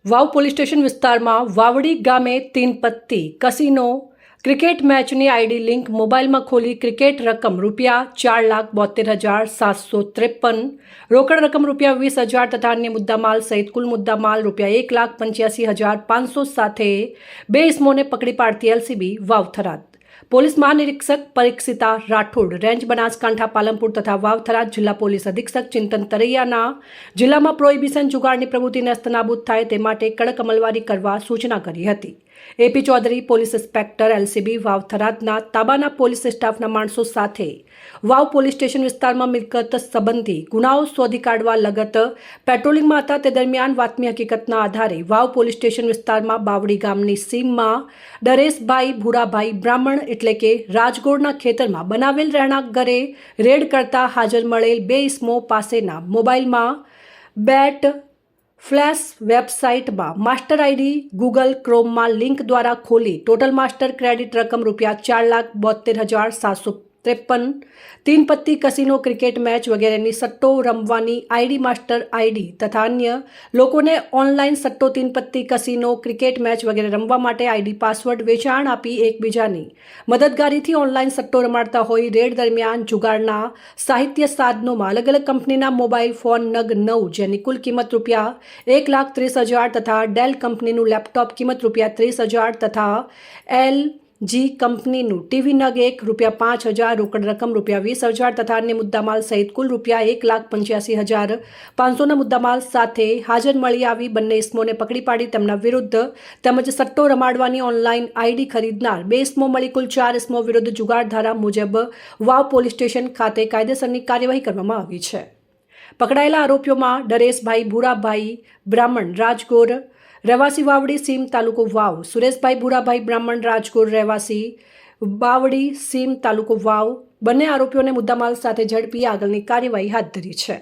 વાવ police station વિસ્તારમાં વાવડી ગામે તીન પત્તી કસીનો ક્રિકેટ મેચની આઈડી લિંક મોબાઈલમાં ખોલી ક્રિકેટ રકમ ₹4,72,753, રોકડ રકમ ₹20,000 તથા અન્ય મુદ્દામાલ સહિત કુલ મુદ્દામાલ ₹1,85,500 સાથે બે ઇસમોને પકડી પાડતી LCB Vav Tharad police મહાનિરીક્ષક Parikshita Rathod, range Banaskantha Palanpur તથા વાવ થરાદ જિલ્લા પોલીસ અધિક્ષક ચિંતન તરૈયાના જિલ્લામાં પ્રોહિબિશન જુગારની પ્રવૃત્તિ નેસ્તનાબૂદ થાય તે માટે કડક અમલવારી કરવા સૂચના કરી હતી. AP Chaudhary, police inspector LCB Vav થરાદના તાબાના પોલીસ સ્ટાફના માણસો સાથે વાવ પોલીસ સ્ટેશન વિસ્તારમાં મિલકત સંબંધી ગુનાઓ શોધી કાઢવા લગત પેટ્રોલિંગમાં હતા. તે દરમિયાન વાતમી હકીકતના આધારે વાવ પોલીસ સ્ટેશન વિસ્તારમાં બાવડી ગામની સીમમાં ડરેશભાઈ ભૂરાભાઈ બ્રાહ્મણ એટલે કે રાજગોરના ખેતરમાં બનાવેલ રહેણાંક ઘરે રેડ કરતા હાજર મળેલ બે ઇસમો પાસેના મોબાઈલમાં બેટ ફ્લેશ વેબસાઇટમાં માસ્ટર આઈડી ગૂગલ ક્રોમમાં લિંક દ્વારા ખોલી ટોટલ માસ્ટર ક્રેડિટ રકમ ₹4,72,753, તીન પત્તી કસીનો ક્રિકેટ મેચ વગેરેની સટ્ટો રમવાની આઈડી માસ્ટર આઈડી તથા અન્ય લોકોને ઓનલાઈન સટ્ટો તીન પત્તી કસીનો ક્રિકેટ મેચ વગેરે રમવા માટે આઈડી પાસવર્ડ વેચાણ આપી એકબીજાની મદદગારીથી ઓનલાઈન સટ્ટો રમાડતા હોય. રેડ દરમિયાન જુગારના સાહિત્ય સાધનોમાં અલગ અલગ કંપનીના મોબાઈલ ફોન નગ 9 જેની કુલ કિંમત ₹1,30,000 તથા ડેલ કંપનીનું લેપટોપ કિંમત ₹30,000 તથા એલજી કંપનીનું ટીવી નગ 1 ₹5,000, રોકડ રકમ ₹20,000 તથા અન્ય મુદ્દામાલ સહિત કુલ ₹1,85,500ના મુદ્દામાલ સાથે હાજર મળી આવી બંને ઇસમોને પકડી પાડી તેમના વિરુદ્ધ તેમજ સટ્ટો રમાડવાની ઓનલાઈન આઈડી ખરીદનાર બે ઇસમો મળી કુલ 4 ઇસમો વિરુદ્ધ જુગાર ધારા મુજબ વાવ પોલીસ સ્ટેશન ખાતે કાયદેસરની કાર્યવાહી કરવામાં આવી છે. પકડાયેલા આરોપીઓમાં ડરેશભાઈ ભૂરાભાઈ બ્રાહ્મણ રાજગોર રહેવાસી વાવડી સીમ તાલુકો વાવ, સુરેશભાઈ ભૂરાભાઈ બ્રાહ્મણ રાજગોર રહેવાસી વાવડી સીમ તાલુકો વાવ બંને આરોપીઓને મુદ્દામાલ સાથે ઝડપી આગળની કાર્યવાહી હાથ ધરી છે.